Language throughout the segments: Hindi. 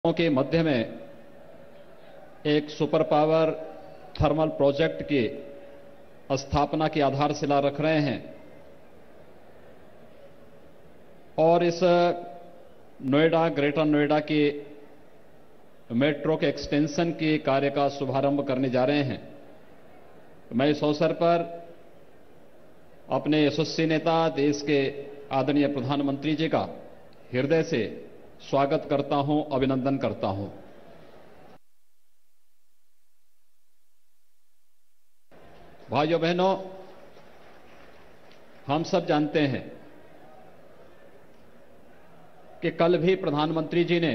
के मध्य में एक सुपर पावर थर्मल प्रोजेक्ट की स्थापना की आधारशिला रख रहे हैं और इस नोएडा, ग्रेटर नोएडा की मेट्रो के एक्सटेंशन के कार्य का शुभारंभ करने जा रहे हैं। मैं इस अवसर पर अपने यशस्वी नेता, देश के आदरणीय प्रधानमंत्री जी का हृदय से स्वागत करता हूं, अभिनंदन करता हूं। भाइयों बहनों, हम सब जानते हैं कि कल भी प्रधानमंत्री जी ने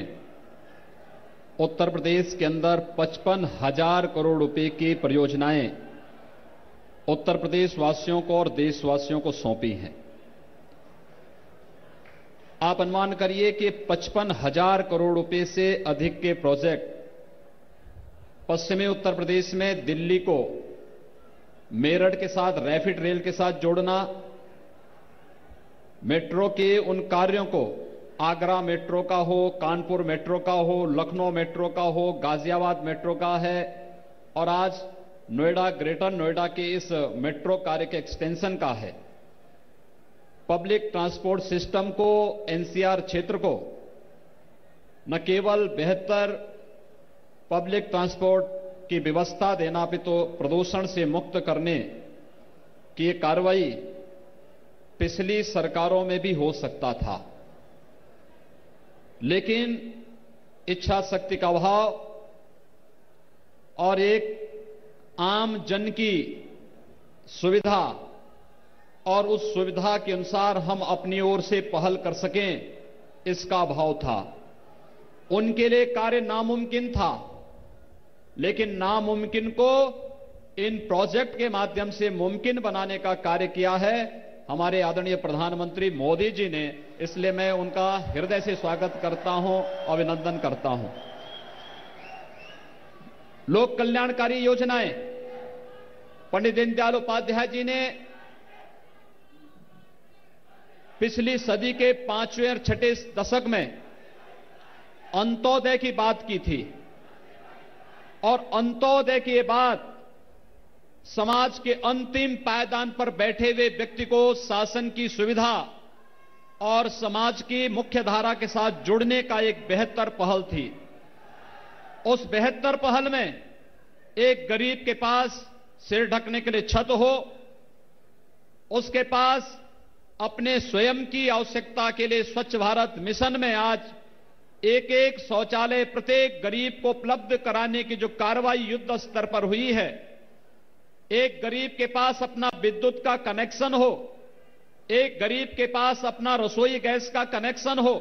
उत्तर प्रदेश के अंदर 55,000 करोड़ रुपए की परियोजनाएं उत्तर प्रदेश वासियों को और देशवासियों को सौंपी हैं। आप अनुमान करिए कि 55,000 करोड़ रुपए से अधिक के प्रोजेक्ट पश्चिमी उत्तर प्रदेश में दिल्ली को मेरठ के साथ, रैपिड रेल के साथ जोड़ना, मेट्रो के उन कार्यों को आगरा मेट्रो का हो, कानपुर मेट्रो का हो, लखनऊ मेट्रो का हो, गाजियाबाद मेट्रो का है और आज नोएडा, ग्रेटर नोएडा के इस मेट्रो कार्य के एक्सटेंशन का है। पब्लिक ट्रांसपोर्ट सिस्टम को, एनसीआर क्षेत्र को न केवल बेहतर पब्लिक ट्रांसपोर्ट की व्यवस्था देना भी तो प्रदूषण से मुक्त करने की कार्रवाई पिछली सरकारों में भी हो सकता था, लेकिन इच्छा शक्ति का अभाव और एक आम जन की सुविधा और उस सुविधा के अनुसार हम अपनी ओर से पहल कर सकें, इसका अभाव था। उनके लिए कार्य नामुमकिन था, लेकिन नामुमकिन को इन प्रोजेक्ट के माध्यम से मुमकिन बनाने का कार्य किया है हमारे आदरणीय प्रधानमंत्री मोदी जी ने। इसलिए मैं उनका हृदय से स्वागत करता हूं, अभिनंदन करता हूं। लोक कल्याणकारी योजनाएं पंडित दीनदयाल उपाध्याय जी ने पिछली सदी के 5वें और 6ठे दशक में अंत्योदय की बात की थी और अंत्योदय के बाद समाज के अंतिम पायदान पर बैठे हुए व्यक्ति को शासन की सुविधा और समाज की मुख्य धारा के साथ जुड़ने का एक बेहतर पहल थी। उस बेहतर पहल में एक गरीब के पास सिर ढकने के लिए छत हो, उसके पास अपने स्वयं की आवश्यकता के लिए स्वच्छ भारत मिशन में आज एक शौचालय प्रत्येक गरीब को उपलब्ध कराने की जो कार्रवाई युद्ध स्तर पर हुई है, एक गरीब के पास अपना विद्युत का कनेक्शन हो, एक गरीब के पास अपना रसोई गैस का कनेक्शन हो,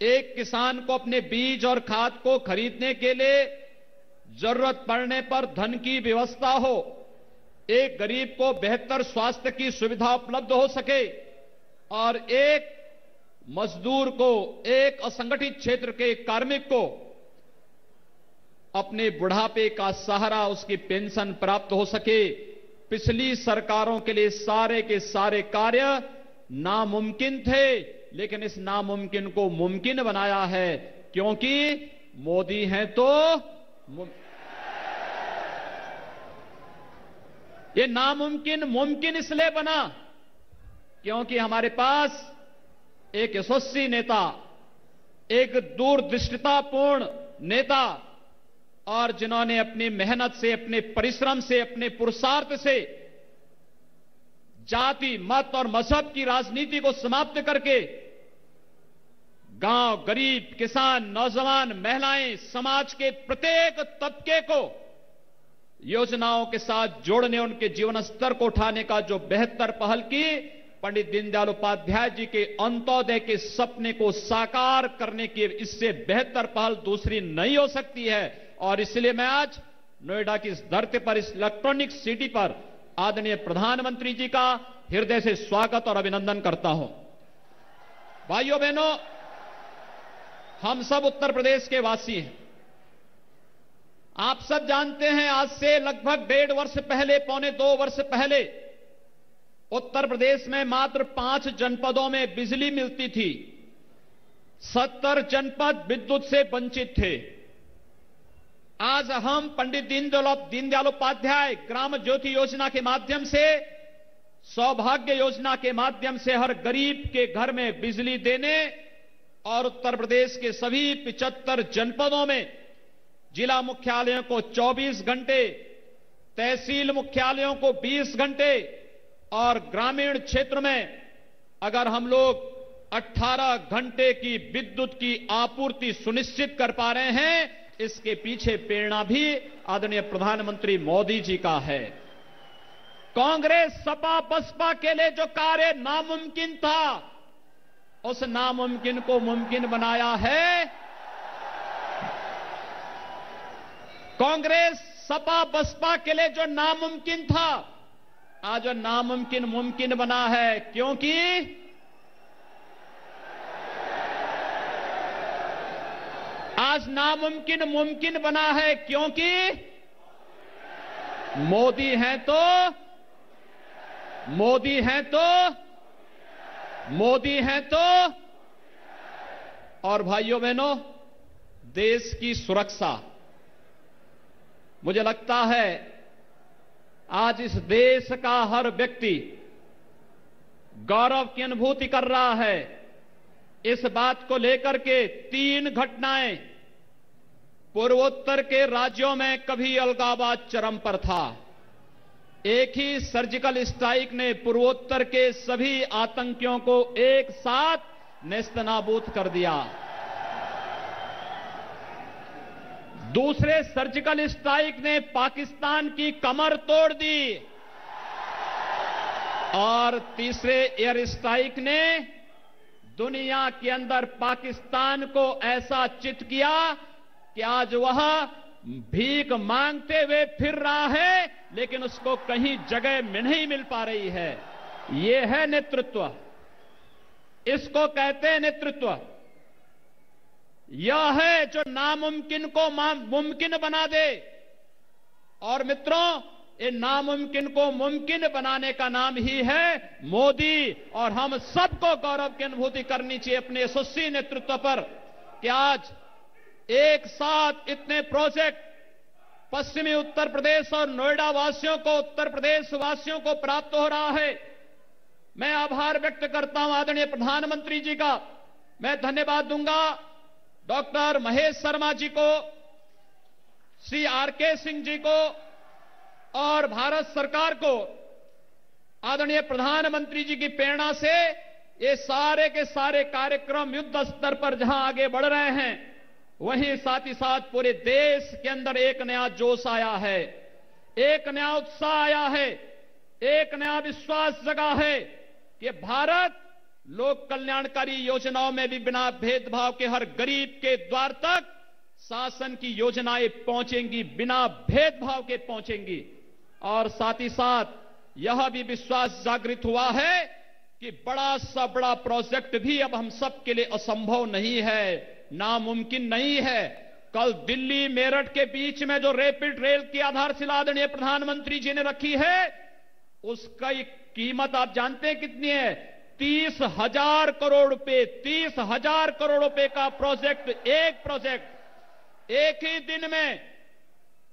एक किसान को अपने बीज और खाद को खरीदने के लिए जरूरत पड़ने पर धन की व्यवस्था हो, एक गरीब को बेहतर स्वास्थ्य की सुविधा उपलब्ध हो सके और एक मजदूर को, एक असंगठित क्षेत्र के कार्मिक को अपने बुढ़ापे का सहारा, उसकी पेंशन प्राप्त हो सके। पिछली सरकारों के लिए सारे के सारे कार्य नामुमकिन थे, लेकिन इस नामुमकिन को मुमकिन बनाया है, क्योंकि मोदी हैं तो ये नामुमकिन मुमकिन इसलिए बना क्योंकि हमारे पास एक यशस्वी नेता, एक दूरदृष्टितापूर्ण नेता और जिन्होंने अपनी मेहनत से, अपने परिश्रम से, अपने पुरुषार्थ से जाति, मत और मजहब की राजनीति को समाप्त करके गांव, गरीब, किसान, नौजवान, महिलाएं, समाज के प्रत्येक तबके को योजनाओं के साथ जोड़ने, उनके जीवन स्तर को उठाने का जो बेहतर पहल की, पंडित दीनदयाल उपाध्याय जी के अंत्योदय के सपने को साकार करने की इससे बेहतर पहल दूसरी नहीं हो सकती है। और इसलिए मैं आज नोएडा की इस धरती पर, इस इलेक्ट्रॉनिक सिटी पर आदरणीय प्रधानमंत्री जी का हृदय से स्वागत और अभिनंदन करता हूं। भाइयों बहनों, हम सब उत्तर प्रदेश के वासी हैं। आप सब जानते हैं, आज से लगभग 1.5 वर्ष पहले, पौने 2 वर्ष पहले उत्तर प्रदेश में मात्र 5 जनपदों में बिजली मिलती थी। 70 जनपद विद्युत से वंचित थे। आज हम पंडित दीनदयाल उपाध्याय ग्राम ज्योति योजना के माध्यम से, सौभाग्य योजना के माध्यम से हर गरीब के घर में बिजली देने और उत्तर प्रदेश के सभी 75 जनपदों में जिला मुख्यालयों को 24 घंटे, तहसील मुख्यालयों को 20 घंटे और ग्रामीण क्षेत्र में अगर हम लोग 18 घंटे की विद्युत की आपूर्ति सुनिश्चित कर पा रहे हैं, इसके पीछे प्रेरणा भी आदरणीय प्रधानमंत्री मोदी जी का है। कांग्रेस सपा बसपा के लिए जो कार्य नामुमकिन था, उस नामुमकिन को मुमकिन बनाया है। कांग्रेस सपा बसपा के लिए जो नामुमकिन था, आज नामुमकिन मुमकिन बना है। क्योंकि आज नामुमकिन मुमकिन बना है, क्योंकि मोदी हैं तो और भाइयों बहनों, देश की सुरक्षा, मुझे लगता है आज इस देश का हर व्यक्ति गौरव की अनुभूति कर रहा है। इस बात को लेकर के 3 घटनाएं पूर्वोत्तर के राज्यों में कभी अलगाववाद चरम पर था। एक ही सर्जिकल स्ट्राइक ने पूर्वोत्तर के सभी आतंकियों को एक साथ नेस्तनाबूद कर दिया। दूसरे सर्जिकल स्ट्राइक ने पाकिस्तान की कमर तोड़ दी और तीसरे एयर स्ट्राइक ने दुनिया के अंदर पाकिस्तान को ऐसा चित किया कि आज वह भीख मांगते हुए फिर रहा है, लेकिन उसको कहीं जगह में नहीं मिल पा रही है। यह है नेतृत्व, इसको कहते हैं नेतृत्व। यह है जो नामुमकिन को मुमकिन बना दे। और मित्रों, ये नामुमकिन को मुमकिन बनाने का नाम ही है मोदी। और हम सबको गौरव की अनुभूति करनी चाहिए अपने यशस्वी नेतृत्व पर कि आज एक साथ इतने प्रोजेक्ट पश्चिमी उत्तर प्रदेश और नोएडा वासियों को, उत्तर प्रदेश वासियों को प्राप्त हो रहा है। मैं आभार व्यक्त करता हूं आदरणीय प्रधानमंत्री जी का। मैं धन्यवाद दूंगा डॉक्टर महेश शर्मा जी को, श्री आर.के. सिंह जी को और भारत सरकार को। आदरणीय प्रधानमंत्री जी की प्रेरणा से ये सारे के सारे कार्यक्रम युद्ध स्तर पर जहां आगे बढ़ रहे हैं, वहीं साथ ही साथ पूरे देश के अंदर एक नया जोश आया है, एक नया उत्साह आया है, एक नया विश्वास जगा है कि भारत लोक कल्याणकारी योजनाओं में भी बिना भेदभाव के हर गरीब के द्वार तक शासन की योजनाएं पहुंचेंगी, बिना भेदभाव के पहुंचेंगी। और साथ ही साथ यह भी विश्वास जागृत हुआ है कि बड़ा सा बड़ा प्रोजेक्ट भी अब हम सब के लिए असंभव नहीं है, नामुमकिन नहीं है। कल दिल्ली मेरठ के बीच में जो रैपिड रेल की आधारशिला आदरणीय प्रधानमंत्री जी ने रखी है, उसका कीमत आप जानते हैं कितनी है? 30,000 करोड़ रुपए। 30,000 करोड़ रुपए का प्रोजेक्ट, एक प्रोजेक्ट एक ही दिन में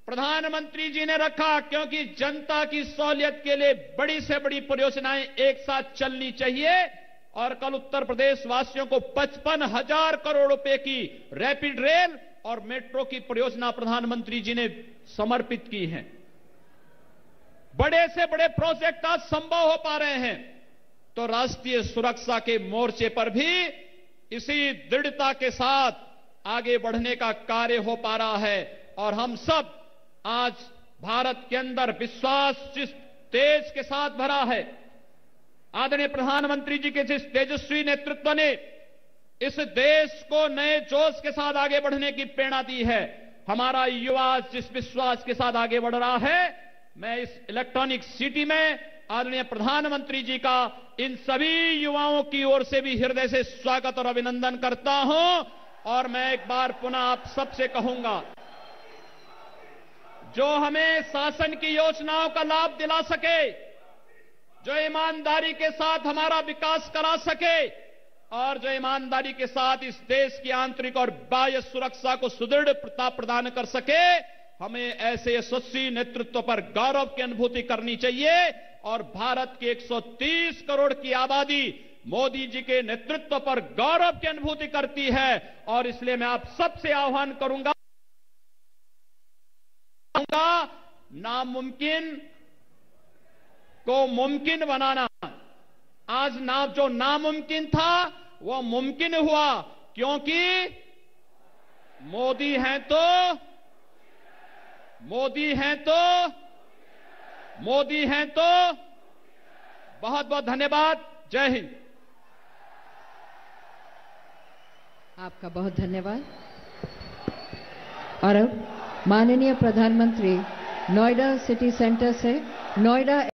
प्रधानमंत्री जी ने रखा, क्योंकि जनता की सहूलियत के लिए बड़ी से बड़ी परियोजनाएं एक साथ चलनी चाहिए। और कल उत्तर प्रदेश वासियों को 55,000 करोड़ रुपए की रैपिड रेल और मेट्रो की परियोजना प्रधानमंत्री जी ने समर्पित की है। बड़े से बड़े प्रोजेक्ट आज संभव हो पा रहे हैं, तो राष्ट्रीय सुरक्षा के मोर्चे पर भी इसी दृढ़ता के साथ आगे बढ़ने का कार्य हो पा रहा है। और हम सब आज भारत के अंदर विश्वास जिस तेज के साथ भरा है, आदरणीय प्रधानमंत्री जी के जिस तेजस्वी नेतृत्व ने इस देश को नए जोश के साथ आगे बढ़ने की प्रेरणा दी है, हमारा युवा जिस विश्वास के साथ आगे बढ़ रहा है, मैं इस इलेक्ट्रॉनिक सिटी में आदरणीय प्रधानमंत्री जी का इन सभी युवाओं की ओर से भी हृदय से स्वागत और अभिनंदन करता हूं। और मैं एक बार पुनः आप सबसे कहूंगा, जो हमें शासन की योजनाओं का लाभ दिला सके, जो ईमानदारी के साथ हमारा विकास करा सके, और जो ईमानदारी के साथ इस देश की आंतरिक और बाह्य सुरक्षा को सुदृढ़ता प्रदान कर सके, हमें ऐसे यशस्वी नेतृत्व पर गौरव की अनुभूति करनी चाहिए। और भारत की 130 करोड़ की आबादी मोदी जी के नेतृत्व पर गौरव की अनुभूति करती है। और इसलिए मैं आप सबसे आह्वान करूंगा, नामुमकिन को मुमकिन बनाना। आज जो नामुमकिन था वो मुमकिन हुआ, क्योंकि मोदी हैं तो बहुत बहुत धन्यवाद। जय हिंद। आपका बहुत धन्यवाद। और अब माननीय प्रधानमंत्री नोएडा सिटी सेंटर से नोएडा